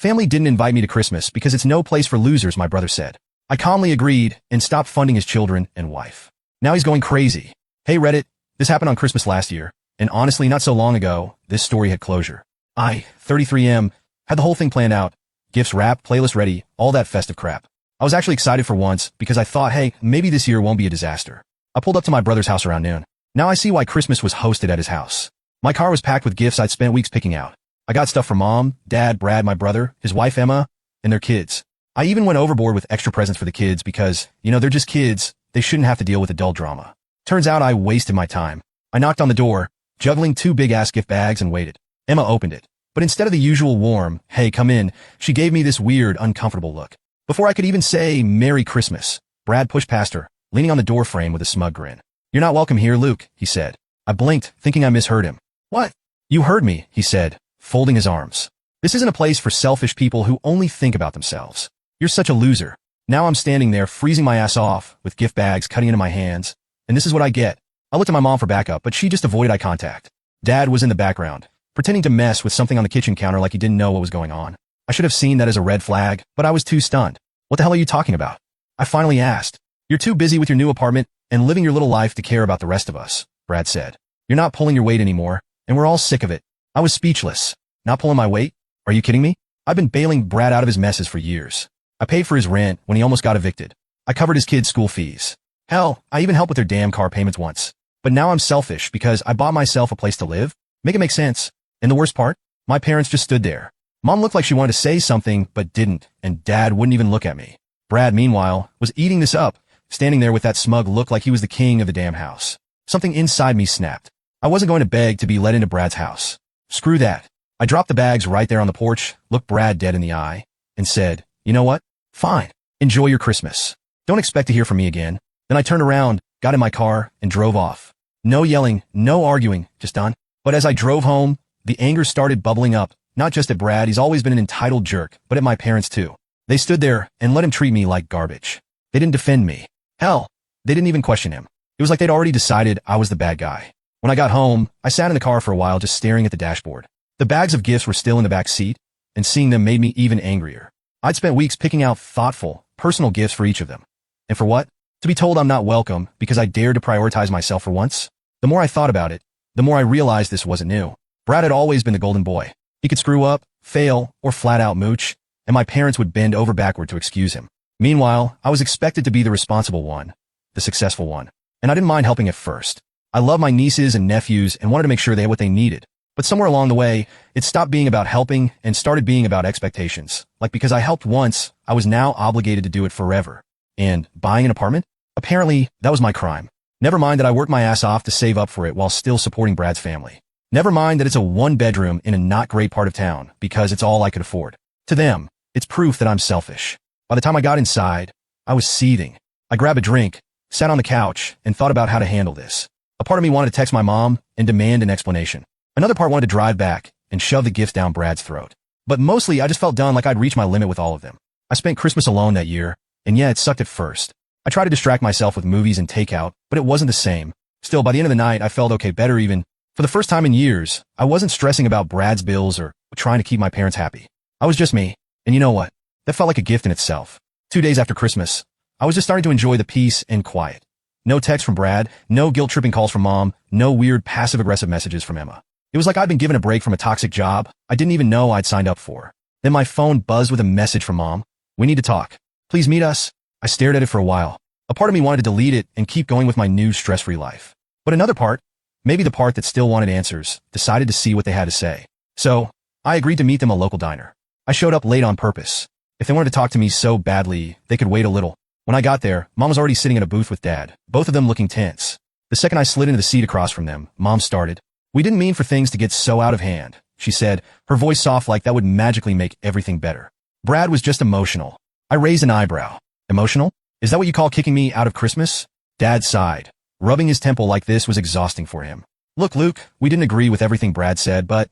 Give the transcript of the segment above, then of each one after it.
Family didn't invite me to Christmas because it's no place for losers, my brother said. I calmly agreed and stopped funding his children and wife. Now he's going crazy. Hey Reddit, this happened on Christmas last year, and honestly not so long ago, this story had closure. I, 33M, had the whole thing planned out. Gifts wrapped, playlist ready, all that festive crap. I was actually excited for once because I thought, hey, maybe this year won't be a disaster. I pulled up to my brother's house around noon. Now I see why Christmas was hosted at his house. My car was packed with gifts I'd spent weeks picking out. I got stuff for Mom, Dad, Brad, my brother, his wife Emma, and their kids. I even went overboard with extra presents for the kids because, they're just kids. They shouldn't have to deal with adult drama. Turns out I wasted my time. I knocked on the door, juggling two big-ass gift bags, and waited. Emma opened it. But instead of the usual warm, hey, come in, she gave me this weird, uncomfortable look. Before I could even say Merry Christmas, Brad pushed past her, leaning on the door frame with a smug grin. You're not welcome here, Luke, he said. I blinked, thinking I misheard him. What? You heard me, he said, folding his arms. This isn't a place for selfish people who only think about themselves. You're such a loser. Now I'm standing there, freezing my ass off, with gift bags cutting into my hands. And this is what I get. I looked at my mom for backup, but she just avoided eye contact. Dad was in the background, pretending to mess with something on the kitchen counter like he didn't know what was going on. I should have seen that as a red flag, but I was too stunned. What the hell are you talking about? I finally asked. You're too busy with your new apartment and living your little life to care about the rest of us, Brad said. You're not pulling your weight anymore, and we're all sick of it. I was speechless. Not pulling my weight? Are you kidding me? I've been bailing Brad out of his messes for years. I paid for his rent when he almost got evicted. I covered his kids' school fees. Hell, I even helped with their damn car payments once. But now I'm selfish because I bought myself a place to live. Make it make sense. And the worst part? My parents just stood there. Mom looked like she wanted to say something, but didn't, and Dad wouldn't even look at me. Brad, meanwhile, was eating this up, standing there with that smug look like he was the king of the damn house. Something inside me snapped. I wasn't going to beg to be let into Brad's house. Screw that. I dropped the bags right there on the porch, looked Brad dead in the eye, and said, you know what? Fine. Enjoy your Christmas. Don't expect to hear from me again. Then I turned around, got in my car, and drove off. No yelling, no arguing, just done. But as I drove home, the anger started bubbling up, not just at Brad, he's always been an entitled jerk, but at my parents too. They stood there and let him treat me like garbage. They didn't defend me. Hell, they didn't even question him. It was like they'd already decided I was the bad guy. When I got home, I sat in the car for a while just staring at the dashboard. The bags of gifts were still in the back seat, and seeing them made me even angrier. I'd spent weeks picking out thoughtful, personal gifts for each of them. And for what? To be told I'm not welcome because I dared to prioritize myself for once? The more I thought about it, the more I realized this wasn't new. Brad had always been the golden boy. He could screw up, fail, or flat out mooch, and my parents would bend over backward to excuse him. Meanwhile, I was expected to be the responsible one, the successful one, and I didn't mind helping at first. I loved my nieces and nephews and wanted to make sure they had what they needed. But somewhere along the way, it stopped being about helping and started being about expectations. Like because I helped once, I was now obligated to do it forever. And buying an apartment? Apparently, that was my crime. Never mind that I worked my ass off to save up for it while still supporting Brad's family. Never mind that it's a one-bedroom in a not great part of town because it's all I could afford. To them, it's proof that I'm selfish. By the time I got inside, I was seething. I grabbed a drink, sat on the couch, and thought about how to handle this. A part of me wanted to text my mom and demand an explanation. Another part wanted to drive back and shove the gifts down Brad's throat. But mostly, I just felt done like I'd reached my limit with all of them. I spent Christmas alone that year, and yeah, it sucked at first. I tried to distract myself with movies and takeout, but it wasn't the same. Still, by the end of the night, I felt okay, better even. For the first time in years, I wasn't stressing about Brad's bills or trying to keep my parents happy. I was just me, and you know what? That felt like a gift in itself. 2 days after Christmas, I was just starting to enjoy the peace and quiet. No text from Brad, no guilt-tripping calls from Mom, no weird passive-aggressive messages from Emma. It was like I'd been given a break from a toxic job I didn't even know I'd signed up for. Then my phone buzzed with a message from Mom. We need to talk. Please meet us. I stared at it for a while. A part of me wanted to delete it and keep going with my new stress-free life. But another part, maybe the part that still wanted answers, decided to see what they had to say. So, I agreed to meet them at a local diner. I showed up late on purpose. If they wanted to talk to me so badly, they could wait a little. When I got there, Mom was already sitting in a booth with Dad, both of them looking tense. The second I slid into the seat across from them, Mom started. We didn't mean for things to get so out of hand, she said, her voice soft like that would magically make everything better. Brad was just emotional. I raised an eyebrow. Emotional? Is that what you call kicking me out of Christmas? Dad sighed. Rubbing his temple like this was exhausting for him. Look, Luke, we didn't agree with everything Brad said, but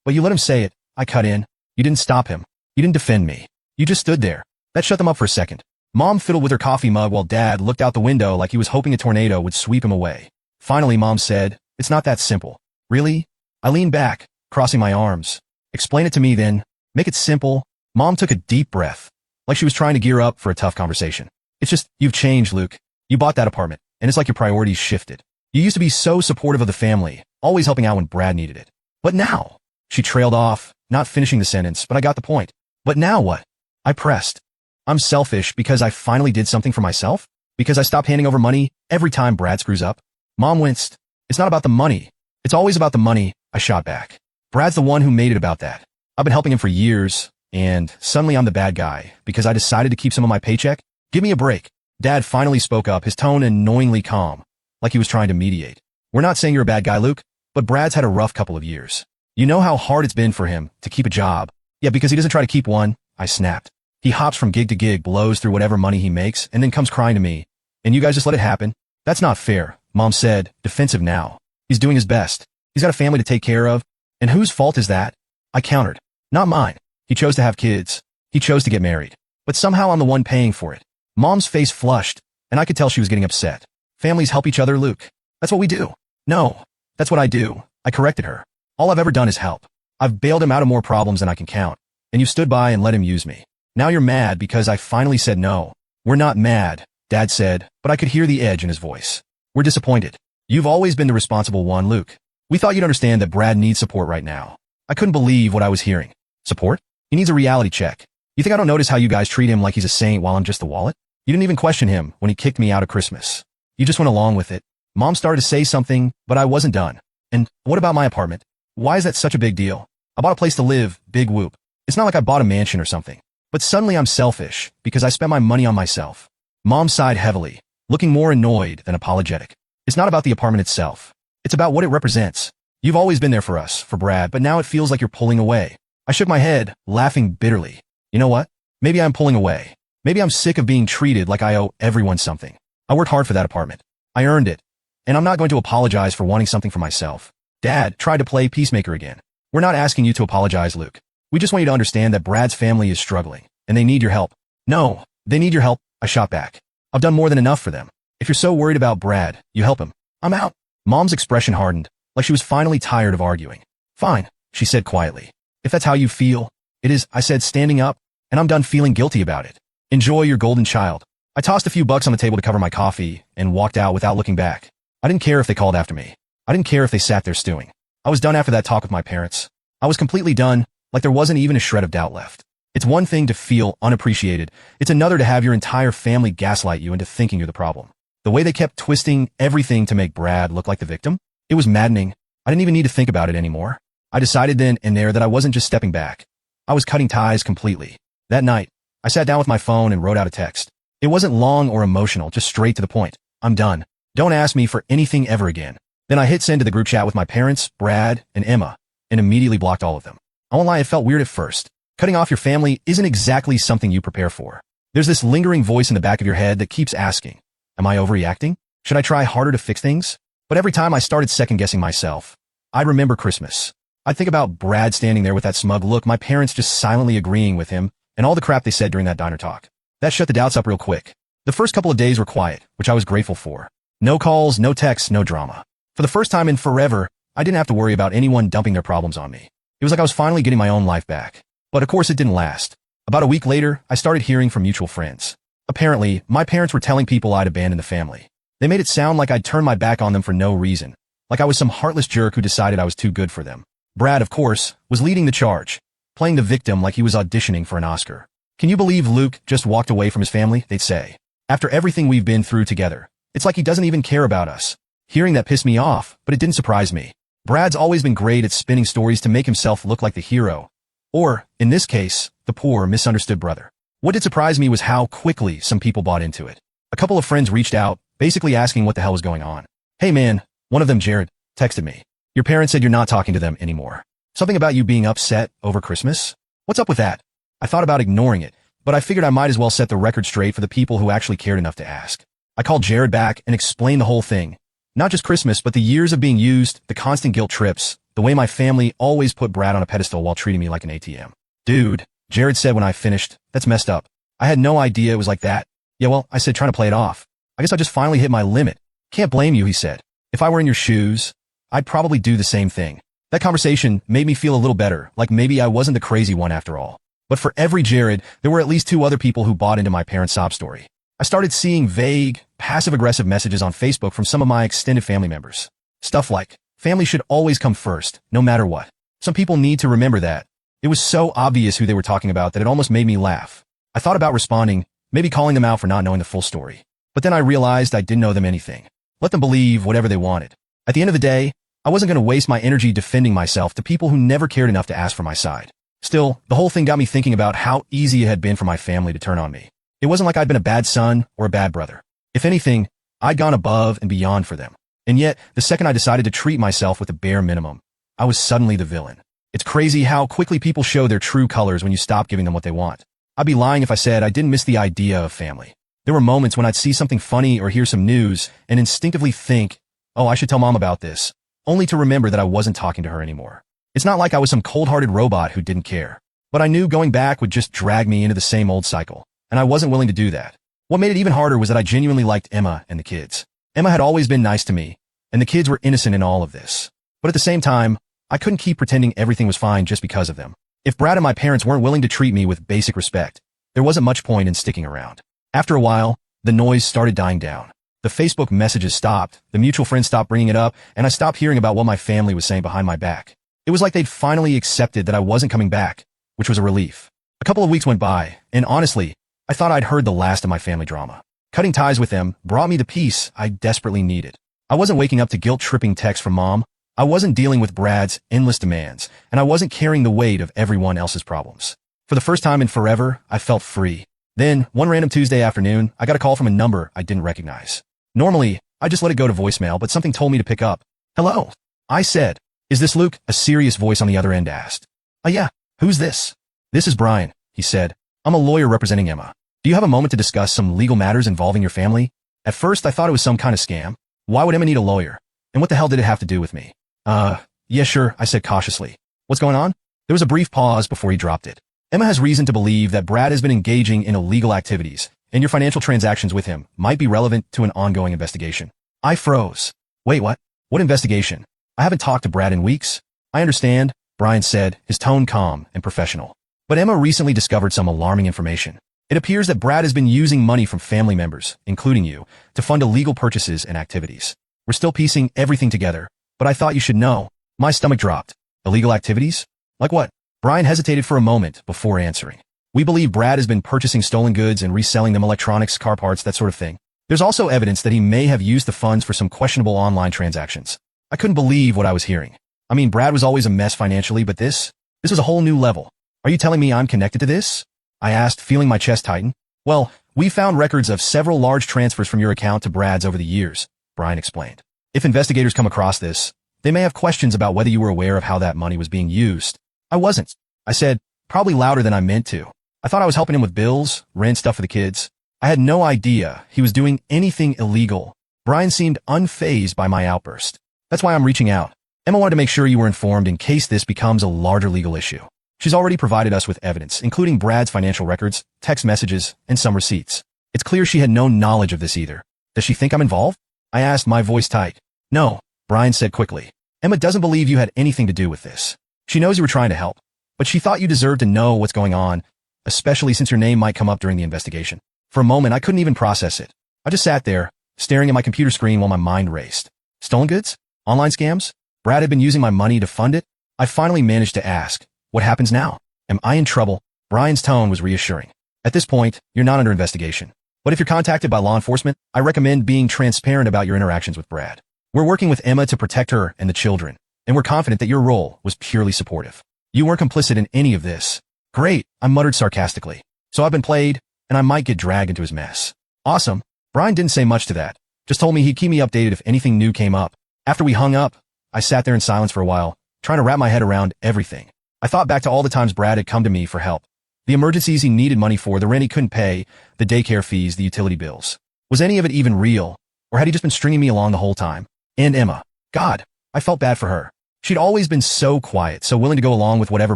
you let him say it. I cut in. You didn't stop him. You didn't defend me. You just stood there. That shut them up for a second. Mom fiddled with her coffee mug while Dad looked out the window like he was hoping a tornado would sweep him away. Finally, Mom said, it's not that simple. Really? I leaned back, crossing my arms. Explain it to me then. Make it simple. Mom took a deep breath, like she was trying to gear up for a tough conversation. It's just, you've changed, Luke. You bought that apartment, and it's like your priorities shifted. You used to be so supportive of the family, always helping out when Brad needed it. But now, she trailed off, not finishing the sentence, but I got the point. But now what? I pressed. I'm selfish because I finally did something for myself? Because I stopped handing over money every time Brad screws up? Mom winced. It's not about the money. It's always about the money, I shot back. Brad's the one who made it about that. I've been helping him for years, and suddenly I'm the bad guy because I decided to keep some of my paycheck? Give me a break. Dad finally spoke up, his tone annoyingly calm, like he was trying to mediate. We're not saying you're a bad guy, Luke, but Brad's had a rough couple of years. You know how hard it's been for him to keep a job. Yeah, because he doesn't try to keep one, I snapped. He hops from gig to gig, blows through whatever money he makes, and then comes crying to me. And you guys just let it happen? That's not fair, Mom said, defensive now. He's doing his best. He's got a family to take care of. And whose fault is that? I countered. Not mine. He chose to have kids. He chose to get married. But somehow I'm the one paying for it. Mom's face flushed, and I could tell she was getting upset. Families help each other, Luke. That's what we do. No, that's what I do. I corrected her. All I've ever done is help. I've bailed him out of more problems than I can count. And you stood by and let him use me. Now you're mad because I finally said no. We're not mad, Dad said, but I could hear the edge in his voice. We're disappointed. You've always been the responsible one, Luke. We thought you'd understand that Brad needs support right now. I couldn't believe what I was hearing. Support? He needs a reality check. You think I don't notice how you guys treat him like he's a saint while I'm just the wallet? You didn't even question him when he kicked me out of Christmas. You just went along with it. Mom started to say something, but I wasn't done. And what about my apartment? Why is that such a big deal? I bought a place to live, big whoop. It's not like I bought a mansion or something. But suddenly I'm selfish because I spent my money on myself. Mom sighed heavily, looking more annoyed than apologetic. It's not about the apartment itself. It's about what it represents. You've always been there for us, for Brad, but now it feels like you're pulling away. I shook my head, laughing bitterly. You know what? Maybe I'm pulling away. Maybe I'm sick of being treated like I owe everyone something. I worked hard for that apartment. I earned it. And I'm not going to apologize for wanting something for myself. Dad tried to play peacemaker again. We're not asking you to apologize, Luke. We just want you to understand that Brad's family is struggling, and they need your help. No, they need your help, I shot back. I've done more than enough for them. If you're so worried about Brad, you help him. I'm out. Mom's expression hardened, like she was finally tired of arguing. Fine, she said quietly. If that's how you feel, it is, I said, standing up, and I'm done feeling guilty about it. Enjoy your golden child. I tossed a few bucks on the table to cover my coffee and walked out without looking back. I didn't care if they called after me. I didn't care if they sat there stewing. I was done after that talk with my parents. I was completely done, like there wasn't even a shred of doubt left. It's one thing to feel unappreciated. It's another to have your entire family gaslight you into thinking you're the problem. The way they kept twisting everything to make Brad look like the victim, it was maddening. I didn't even need to think about it anymore. I decided then and there that I wasn't just stepping back. I was cutting ties completely. That night, I sat down with my phone and wrote out a text. It wasn't long or emotional, just straight to the point. I'm done. Don't ask me for anything ever again. Then I hit send to the group chat with my parents, Brad, and Emma, and immediately blocked all of them. I won't lie, it felt weird at first. Cutting off your family isn't exactly something you prepare for. There's this lingering voice in the back of your head that keeps asking, am I overreacting? Should I try harder to fix things? But every time I started second-guessing myself, I'd remember Christmas. I'd think about Brad standing there with that smug look, my parents just silently agreeing with him, and all the crap they said during that diner talk. That shut the doubts up real quick. The first couple of days were quiet, which I was grateful for. No calls, no texts, no drama. For the first time in forever, I didn't have to worry about anyone dumping their problems on me. It was like I was finally getting my own life back. But of course it didn't last. About a week later, I started hearing from mutual friends. Apparently, my parents were telling people I'd abandoned the family. They made it sound like I'd turned my back on them for no reason, like I was some heartless jerk who decided I was too good for them. Brad, of course, was leading the charge, playing the victim like he was auditioning for an Oscar. Can you believe Luke just walked away from his family, they'd say. After everything we've been through together, it's like he doesn't even care about us. Hearing that pissed me off, but it didn't surprise me. Brad's always been great at spinning stories to make himself look like the hero. Or, in this case, the poor, misunderstood brother. What did surprise me was how quickly some people bought into it. A couple of friends reached out, basically asking what the hell was going on. Hey man, one of them, Jared, texted me. Your parents said you're not talking to them anymore. Something about you being upset over Christmas? What's up with that? I thought about ignoring it, but I figured I might as well set the record straight for the people who actually cared enough to ask. I called Jared back and explained the whole thing. Not just Christmas, but the years of being used, the constant guilt trips, the way my family always put Brad on a pedestal while treating me like an ATM. Dude, Jared said when I finished, that's messed up. I had no idea it was like that. Yeah, well, I said trying to play it off. I guess I just finally hit my limit. Can't blame you, he said. If I were in your shoes, I'd probably do the same thing. That conversation made me feel a little better, like maybe I wasn't the crazy one after all. But for every Jared, there were at least two other people who bought into my parents' sob story. I started seeing vague, passive-aggressive messages on Facebook from some of my extended family members. Stuff like, family should always come first, no matter what. Some people need to remember that. It was so obvious who they were talking about that it almost made me laugh. I thought about responding, maybe calling them out for not knowing the full story. But then I realized I didn't know them anything. Let them believe whatever they wanted. At the end of the day, I wasn't going to waste my energy defending myself to people who never cared enough to ask for my side. Still, the whole thing got me thinking about how easy it had been for my family to turn on me. It wasn't like I'd been a bad son or a bad brother. If anything, I'd gone above and beyond for them. And yet, the second I decided to treat myself with the bare minimum, I was suddenly the villain. It's crazy how quickly people show their true colors when you stop giving them what they want. I'd be lying if I said I didn't miss the idea of family. There were moments when I'd see something funny or hear some news and instinctively think, oh, I should tell mom about this, only to remember that I wasn't talking to her anymore. It's not like I was some cold-hearted robot who didn't care. But I knew going back would just drag me into the same old cycle, and I wasn't willing to do that. What made it even harder was that I genuinely liked Emma and the kids. Emma had always been nice to me, and the kids were innocent in all of this. But at the same time, I couldn't keep pretending everything was fine just because of them. If Brad and my parents weren't willing to treat me with basic respect, there wasn't much point in sticking around. After a while, the noise started dying down. The Facebook messages stopped, the mutual friends stopped bringing it up, and I stopped hearing about what my family was saying behind my back. It was like they'd finally accepted that I wasn't coming back, which was a relief. A couple of weeks went by, and honestly, I thought I'd heard the last of my family drama. Cutting ties with them brought me the peace I desperately needed. I wasn't waking up to guilt-tripping texts from mom. I wasn't dealing with Brad's endless demands, and I wasn't carrying the weight of everyone else's problems. For the first time in forever, I felt free. Then, one random Tuesday afternoon, I got a call from a number I didn't recognize. Normally, I just let it go to voicemail, but something told me to pick up. Hello, I said. Is this Luke? A serious voice on the other end asked. Yeah. Who's this? This is Brian, he said. I'm a lawyer representing Emma. Do you have a moment to discuss some legal matters involving your family? At first, I thought it was some kind of scam. Why would Emma need a lawyer? And what the hell did it have to do with me? Yeah, sure, I said cautiously. What's going on? There was a brief pause before he dropped it. Emma has reason to believe that Brad has been engaging in illegal activities, and your financial transactions with him might be relevant to an ongoing investigation. I froze. Wait, what? What investigation? I haven't talked to Brad in weeks. I understand, Brian said, his tone calm and professional. But Emma recently discovered some alarming information. It appears that Brad has been using money from family members, including you, to fund illegal purchases and activities. We're still piecing everything together, but I thought you should know. My stomach dropped. Illegal activities? Like what? Brian hesitated for a moment before answering. We believe Brad has been purchasing stolen goods and reselling them, electronics, car parts, that sort of thing. There's also evidence that he may have used the funds for some questionable online transactions. I couldn't believe what I was hearing. I mean, Brad was always a mess financially, but this was a whole new level. Are you telling me I'm connected to this? I asked, feeling my chest tighten. Well, we found records of several large transfers from your account to Brad's over the years, Brian explained. If investigators come across this, they may have questions about whether you were aware of how that money was being used. I wasn't. I said, probably louder than I meant to. I thought I was helping him with bills, rent, stuff for the kids. I had no idea he was doing anything illegal. Brian seemed unfazed by my outburst. That's why I'm reaching out. Emma wanted to make sure you were informed in case this becomes a larger legal issue. She's already provided us with evidence, including Brad's financial records, text messages, and some receipts. It's clear she had no knowledge of this either. Does she think I'm involved? I asked, my voice tight. No, Brian said quickly. Emma doesn't believe you had anything to do with this. She knows you were trying to help, but she thought you deserved to know what's going on, especially since your name might come up during the investigation. For a moment, I couldn't even process it. I just sat there, staring at my computer screen while my mind raced. Stolen goods? Online scams? Brad had been using my money to fund it? I finally managed to ask, what happens now? Am I in trouble? Brian's tone was reassuring. At this point, you're not under investigation. But if you're contacted by law enforcement, I recommend being transparent about your interactions with Brad. We're working with Emma to protect her and the children, and we're confident that your role was purely supportive. You weren't complicit in any of this. Great, I muttered sarcastically. So I've been played, and I might get dragged into his mess. Awesome. Brian didn't say much to that, just told me he'd keep me updated if anything new came up. After we hung up, I sat there in silence for a while, trying to wrap my head around everything. I thought back to all the times Brad had come to me for help. The emergencies he needed money for, the rent he couldn't pay, the daycare fees, the utility bills. Was any of it even real, or had he just been stringing me along the whole time? And Emma. God, I felt bad for her. She'd always been so quiet, so willing to go along with whatever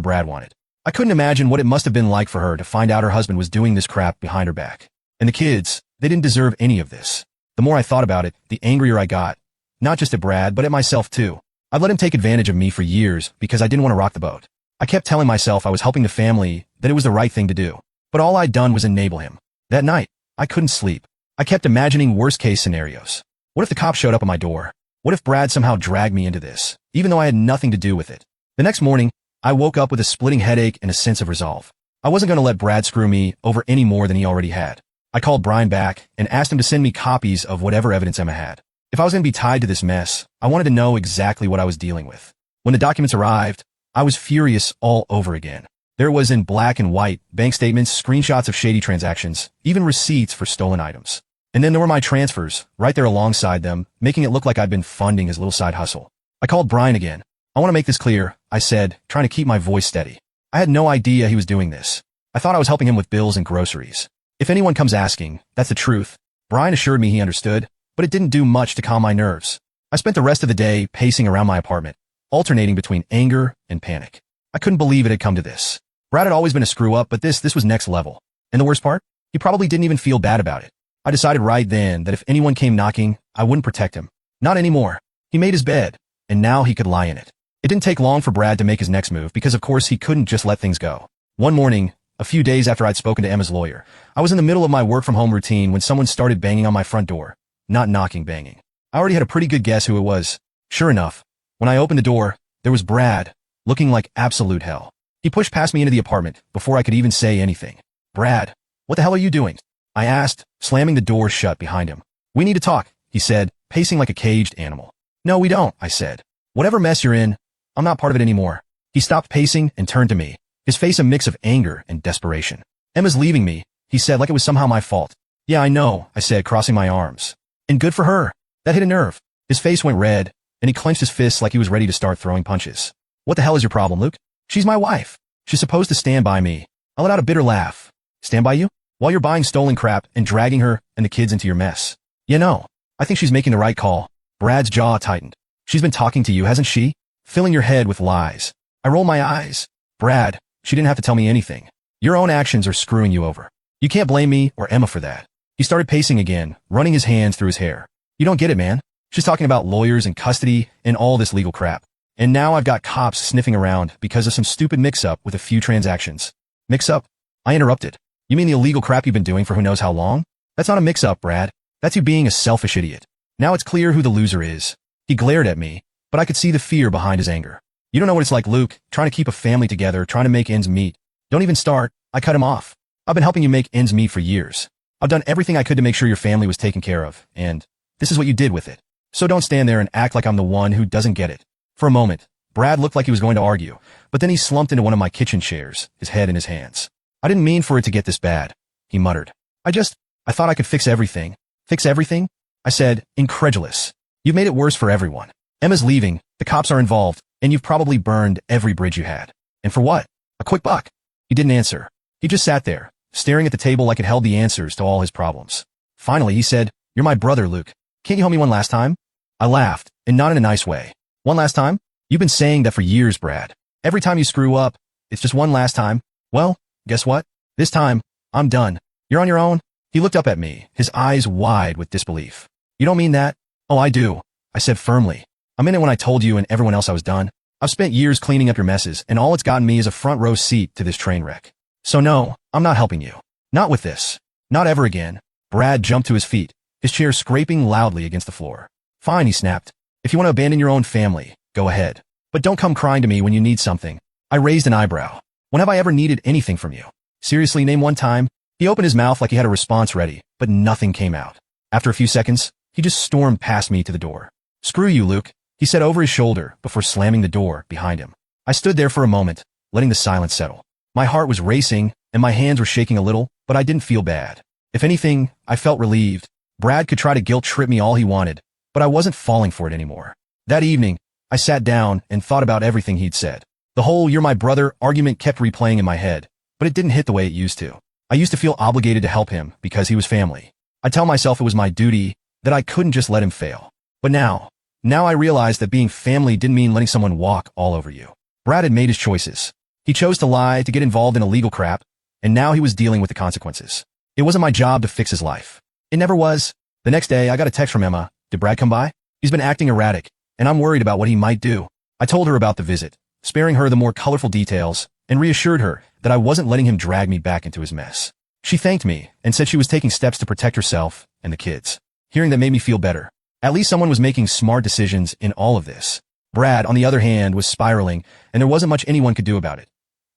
Brad wanted. I couldn't imagine what it must have been like for her to find out her husband was doing this crap behind her back. And the kids, they didn't deserve any of this. The more I thought about it, the angrier I got. Not just at Brad, but at myself too. I've let him take advantage of me for years because I didn't want to rock the boat. I kept telling myself I was helping the family, that it was the right thing to do. But all I'd done was enable him. That night, I couldn't sleep. I kept imagining worst-case scenarios. What if the cops showed up at my door? What if Brad somehow dragged me into this, even though I had nothing to do with it? The next morning, I woke up with a splitting headache and a sense of resolve. I wasn't going to let Brad screw me over any more than he already had. I called Brian back and asked him to send me copies of whatever evidence Emma had. If I was going to be tied to this mess, I wanted to know exactly what I was dealing with. When the documents arrived, I was furious all over again. There was in black and white, bank statements, screenshots of shady transactions, even receipts for stolen items. And then there were my transfers, right there alongside them, making it look like I'd been funding his little side hustle. I called Brian again. I want to make this clear, I said, trying to keep my voice steady. I had no idea he was doing this. I thought I was helping him with bills and groceries. If anyone comes asking, that's the truth. Brian assured me he understood, but it didn't do much to calm my nerves. I spent the rest of the day pacing around my apartment, alternating between anger and panic. I couldn't believe it had come to this. Brad had always been a screw-up, but this was next level. And the worst part? He probably didn't even feel bad about it. I decided right then that if anyone came knocking, I wouldn't protect him. Not anymore. He made his bed, and now he could lie in it. It didn't take long for Brad to make his next move because, of course, he couldn't just let things go. One morning, a few days after I'd spoken to Emma's lawyer, I was in the middle of my work-from-home routine when someone started banging on my front door. Not knocking, banging. I already had a pretty good guess who it was. Sure enough, when I opened the door, there was Brad, looking like absolute hell. He pushed past me into the apartment before I could even say anything. Brad, what the hell are you doing? I asked, slamming the door shut behind him. We need to talk, he said, pacing like a caged animal. No, we don't, I said. Whatever mess you're in, I'm not part of it anymore. He stopped pacing and turned to me, his face a mix of anger and desperation. Emma's leaving me, he said like it was somehow my fault. Yeah, I know, I said, crossing my arms. And good for her. That hit a nerve. His face went red, and he clenched his fists like he was ready to start throwing punches. What the hell is your problem, Luke? She's my wife. She's supposed to stand by me. I let out a bitter laugh. Stand by you? While you're buying stolen crap and dragging her and the kids into your mess. You know, I think she's making the right call. Brad's jaw tightened. She's been talking to you, hasn't she? Filling your head with lies. I roll my eyes. Brad, she didn't have to tell me anything. Your own actions are screwing you over. You can't blame me or Emma for that. He started pacing again, running his hands through his hair. You don't get it, man. She's talking about lawyers and custody and all this legal crap. And now I've got cops sniffing around because of some stupid mix-up with a few transactions. Mix-up? I interrupted. You mean the illegal crap you've been doing for who knows how long? That's not a mix-up, Brad. That's you being a selfish idiot. Now it's clear who the loser is. He glared at me, but I could see the fear behind his anger. You don't know what it's like, Luke, trying to keep a family together, trying to make ends meet. Don't even start. I cut him off. I've been helping you make ends meet for years. I've done everything I could to make sure your family was taken care of, and this is what you did with it. So don't stand there and act like I'm the one who doesn't get it. For a moment, Brad looked like he was going to argue, but then he slumped into one of my kitchen chairs, his head in his hands. I didn't mean for it to get this bad, he muttered. I thought I could fix everything. Fix everything? I said, incredulous. You've made it worse for everyone. Emma's leaving, the cops are involved, and you've probably burned every bridge you had. And for what? A quick buck. He didn't answer. He just sat there, staring at the table like it held the answers to all his problems. Finally, he said, You're my brother, Luke. Can't you help me one last time? I laughed, and not in a nice way. One last time? You've been saying that for years, Brad. Every time you screw up, it's just one last time. Well, guess what? This time, I'm done. You're on your own? He looked up at me, his eyes wide with disbelief. You don't mean that? Oh, I do, I said firmly. I meant it when I told you and everyone else I was done. I've spent years cleaning up your messes, and all it's gotten me is a front row seat to this train wreck. So no, I'm not helping you. Not with this. Not ever again. Brad jumped to his feet, his chair scraping loudly against the floor. Fine, he snapped. If you want to abandon your own family, go ahead. But don't come crying to me when you need something. I raised an eyebrow. When have I ever needed anything from you? Seriously, name one time. He opened his mouth like he had a response ready, but nothing came out. After a few seconds, he just stormed past me to the door. Screw you, Luke, he said over his shoulder before slamming the door behind him. I stood there for a moment, letting the silence settle. My heart was racing, and my hands were shaking a little, but I didn't feel bad. If anything, I felt relieved. Brad could try to guilt-trip me all he wanted, but I wasn't falling for it anymore. That evening, I sat down and thought about everything he'd said. The whole "you're my brother" argument kept replaying in my head, but it didn't hit the way it used to. I used to feel obligated to help him because he was family. I'd tell myself it was my duty, that I couldn't just let him fail. But now I realized that being family didn't mean letting someone walk all over you. Brad had made his choices. He chose to lie, to get involved in illegal crap, and now he was dealing with the consequences. It wasn't my job to fix his life. It never was. The next day, I got a text from Emma. Did Brad come by? He's been acting erratic, and I'm worried about what he might do. I told her about the visit, sparing her the more colorful details, and reassured her that I wasn't letting him drag me back into his mess. She thanked me and said she was taking steps to protect herself and the kids. Hearing that made me feel better. At least someone was making smart decisions in all of this. Brad, on the other hand, was spiraling, and there wasn't much anyone could do about it.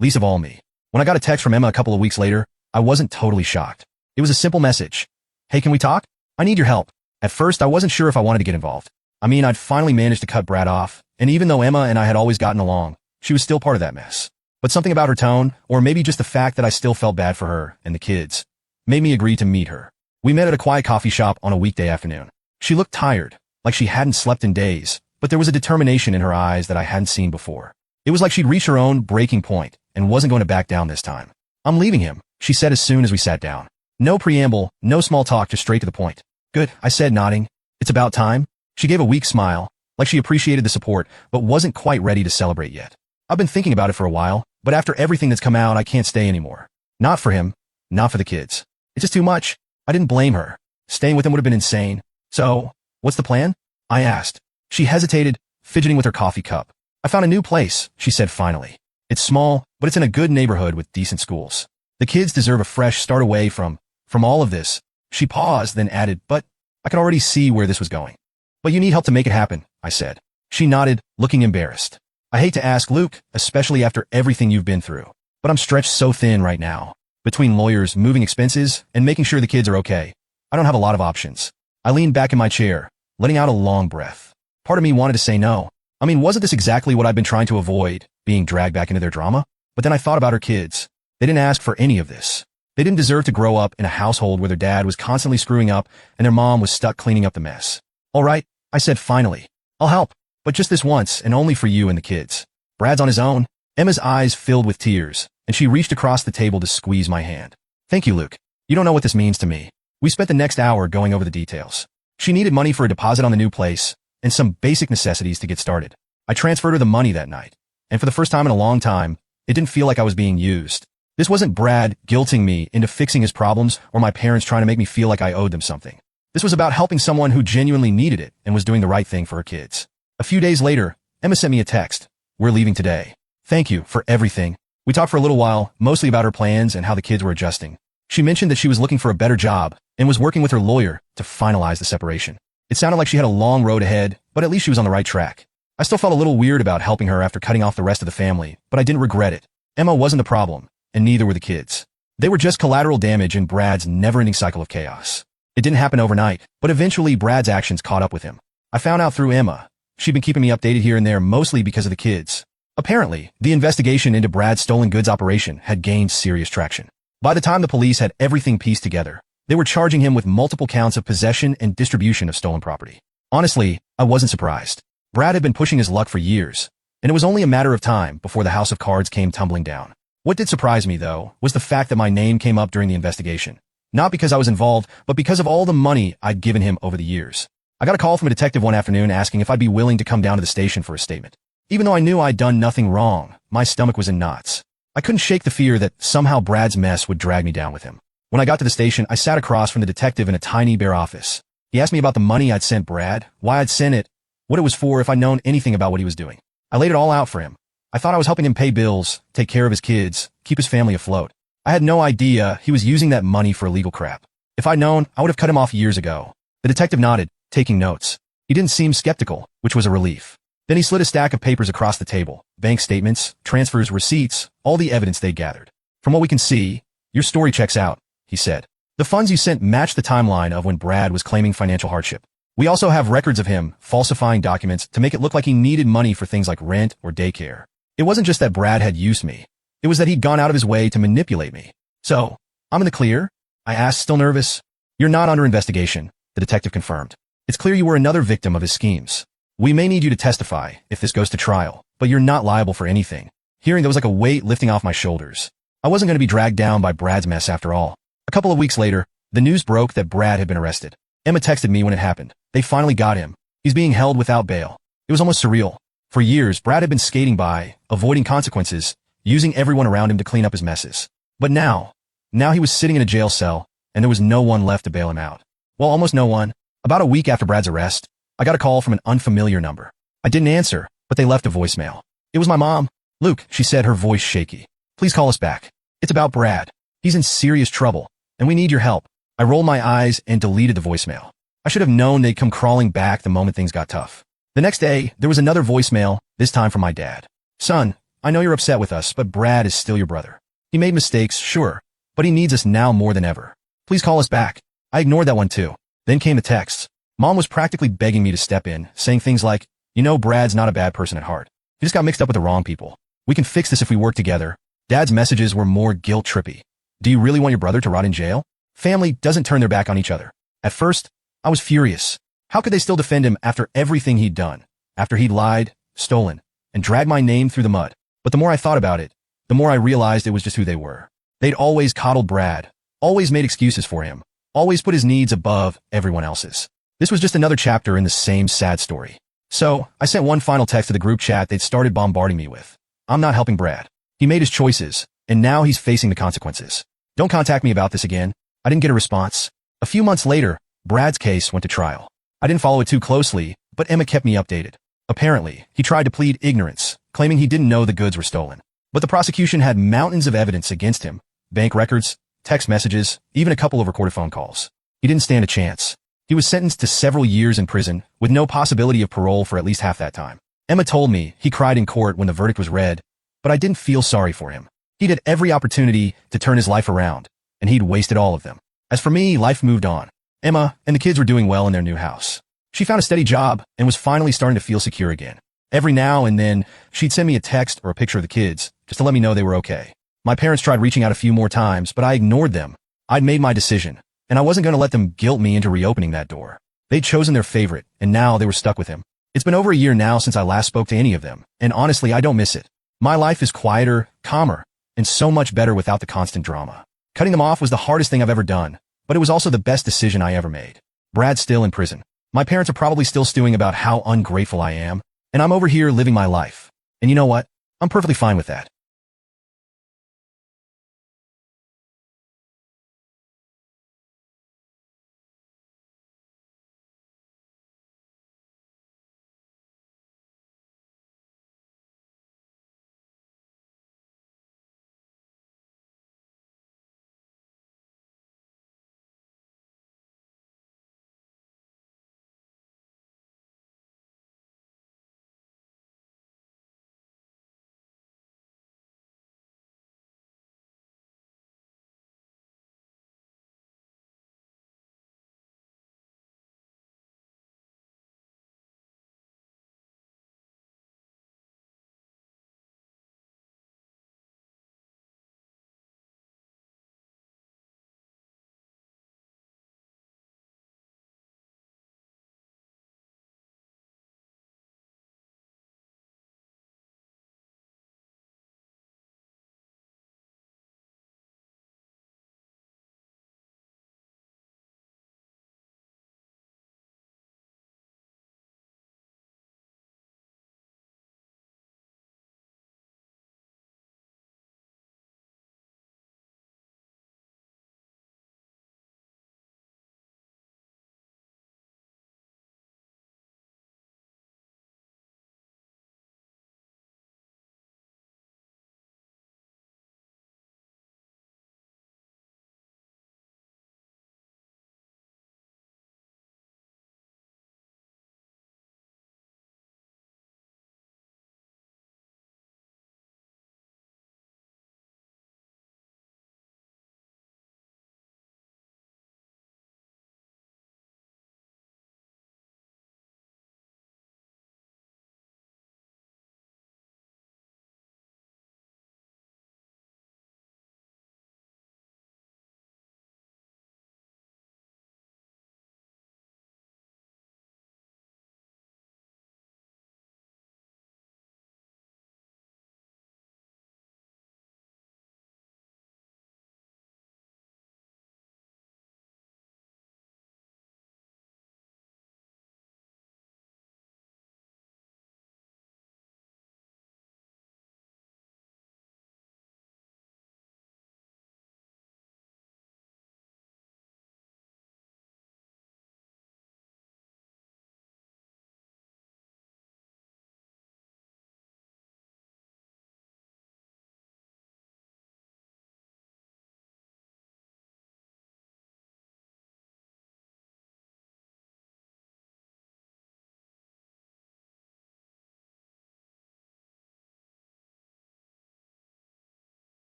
Least of all me. When I got a text from Emma a couple of weeks later, I wasn't totally shocked. It was a simple message. Hey, can we talk? I need your help. At first, I wasn't sure if I wanted to get involved. I mean, I'd finally managed to cut Brad off, and even though Emma and I had always gotten along, she was still part of that mess. But something about her tone, or maybe just the fact that I still felt bad for her and the kids, made me agree to meet her. We met at a quiet coffee shop on a weekday afternoon. She looked tired, like she hadn't slept in days, but there was a determination in her eyes that I hadn't seen before. It was like she'd reached her own breaking point and wasn't going to back down this time. I'm leaving him, she said as soon as we sat down. No preamble, no small talk, just straight to the point. Good, I said, nodding. It's about time. She gave a weak smile, like she appreciated the support, but wasn't quite ready to celebrate yet. I've been thinking about it for a while, but after everything that's come out, I can't stay anymore. Not for him, not for the kids. It's just too much. I didn't blame her. Staying with him would have been insane. So, what's the plan? I asked. She hesitated, fidgeting with her coffee cup. I found a new place, she said finally. It's small, but it's in a good neighborhood with decent schools. The kids deserve a fresh start away from all of this. She paused, then added, but I could already see where this was going. But you need help to make it happen, I said. She nodded, looking embarrassed. I hate to ask, Luke, especially after everything you've been through, but I'm stretched so thin right now. Between lawyers, moving expenses, and making sure the kids are okay, I don't have a lot of options. I leaned back in my chair, letting out a long breath. Part of me wanted to say no. I mean, wasn't this exactly what I've been trying to avoid, being dragged back into their drama? But then I thought about her kids. They didn't ask for any of this. They didn't deserve to grow up in a household where their dad was constantly screwing up and their mom was stuck cleaning up the mess. All right, I said finally. I'll help, but just this once and only for you and the kids. Brad's on his own. Emma's eyes filled with tears, and she reached across the table to squeeze my hand. Thank you, Luke. You don't know what this means to me. We spent the next hour going over the details. She needed money for a deposit on the new place and some basic necessities to get started. I transferred her the money that night, and for the first time in a long time, it didn't feel like I was being used. This wasn't Brad guilting me into fixing his problems or my parents trying to make me feel like I owed them something. This was about helping someone who genuinely needed it and was doing the right thing for her kids. A few days later, Emma sent me a text. We're leaving today. Thank you for everything. We talked for a little while, mostly about her plans and how the kids were adjusting. She mentioned that she was looking for a better job and was working with her lawyer to finalize the separation. It sounded like she had a long road ahead, but at least she was on the right track. I still felt a little weird about helping her after cutting off the rest of the family, but I didn't regret it. Emma wasn't the problem, and neither were the kids. They were just collateral damage in Brad's never-ending cycle of chaos. It didn't happen overnight, but eventually Brad's actions caught up with him. I found out through Emma. She'd been keeping me updated here and there mostly because of the kids. Apparently, the investigation into Brad's stolen goods operation had gained serious traction. By the time the police had everything pieced together, they were charging him with multiple counts of possession and distribution of stolen property. Honestly, I wasn't surprised. Brad had been pushing his luck for years, and it was only a matter of time before the house of cards came tumbling down. What did surprise me, though, was the fact that my name came up during the investigation. Not because I was involved, but because of all the money I'd given him over the years. I got a call from a detective one afternoon asking if I'd be willing to come down to the station for a statement. Even though I knew I'd done nothing wrong, my stomach was in knots. I couldn't shake the fear that somehow Brad's mess would drag me down with him. When I got to the station, I sat across from the detective in a tiny bare office. He asked me about the money I'd sent Brad, why I'd sent it, what it was for, if I'd known anything about what he was doing. I laid it all out for him. I thought I was helping him pay bills, take care of his kids, keep his family afloat. I had no idea he was using that money for illegal crap. If I'd known, I would have cut him off years ago. The detective nodded, taking notes. He didn't seem skeptical, which was a relief. Then he slid a stack of papers across the table. Bank statements, transfers, receipts, all the evidence they gathered. From what we can see, your story checks out, he said. The funds you sent match the timeline of when Brad was claiming financial hardship. We also have records of him falsifying documents to make it look like he needed money for things like rent or daycare. It wasn't just that Brad had used me. It was that he'd gone out of his way to manipulate me. So, I'm in the clear? I asked, still nervous. You're not under investigation, the detective confirmed. It's clear you were another victim of his schemes. We may need you to testify if this goes to trial, but you're not liable for anything. Hearing that was like a weight lifting off my shoulders. I wasn't going to be dragged down by Brad's mess after all. A couple of weeks later, the news broke that Brad had been arrested. Emma texted me when it happened. They finally got him. He's being held without bail. It was almost surreal. For years, Brad had been skating by, avoiding consequences, using everyone around him to clean up his messes. But now he was sitting in a jail cell, and there was no one left to bail him out. Well, almost no one. About a week after Brad's arrest, I got a call from an unfamiliar number. I didn't answer, but they left a voicemail. It was my mom. Luke, she said, her voice shaky. Please call us back. It's about Brad. He's in serious trouble, and we need your help. I rolled my eyes and deleted the voicemail. I should have known they'd come crawling back the moment things got tough. The next day, there was another voicemail, this time from my dad. Son, I know you're upset with us, but Brad is still your brother. He made mistakes, sure, but he needs us now more than ever. Please call us back. I ignored that one too. Then came the texts. Mom was practically begging me to step in, saying things like, you know Brad's not a bad person at heart. He just got mixed up with the wrong people. We can fix this if we work together. Dad's messages were more guilt-trippy. Do you really want your brother to rot in jail? Family doesn't turn their back on each other. At first, I was furious. How could they still defend him after everything he'd done? After he'd lied, stolen, and dragged my name through the mud? But the more I thought about it, the more I realized it was just who they were. They'd always coddled Brad, always made excuses for him, always put his needs above everyone else's. This was just another chapter in the same sad story. So, I sent one final text to the group chat they'd started bombarding me with. I'm not helping Brad. He made his choices, and now he's facing the consequences. Don't contact me about this again. I didn't get a response. A few months later, Brad's case went to trial. I didn't follow it too closely, but Emma kept me updated. Apparently, he tried to plead ignorance, claiming he didn't know the goods were stolen. But the prosecution had mountains of evidence against him. Bank records, text messages, even a couple of recorded phone calls. He didn't stand a chance. He was sentenced to several years in prison, with no possibility of parole for at least half that time. Emma told me he cried in court when the verdict was read, but I didn't feel sorry for him. He'd had every opportunity to turn his life around, and he'd wasted all of them. As for me, life moved on. Emma and the kids were doing well in their new house. She found a steady job and was finally starting to feel secure again. Every now and then, she'd send me a text or a picture of the kids, just to let me know they were okay. My parents tried reaching out a few more times, but I ignored them. I'd made my decision, and I wasn't going to let them guilt me into reopening that door. They'd chosen their favorite, and now they were stuck with him. It's been over a year now since I last spoke to any of them, and honestly, I don't miss it. My life is quieter, calmer, and so much better without the constant drama. Cutting them off was the hardest thing I've ever done, but it was also the best decision I ever made. Brad's still in prison. My parents are probably still stewing about how ungrateful I am, and I'm over here living my life. And you know what? I'm perfectly fine with that.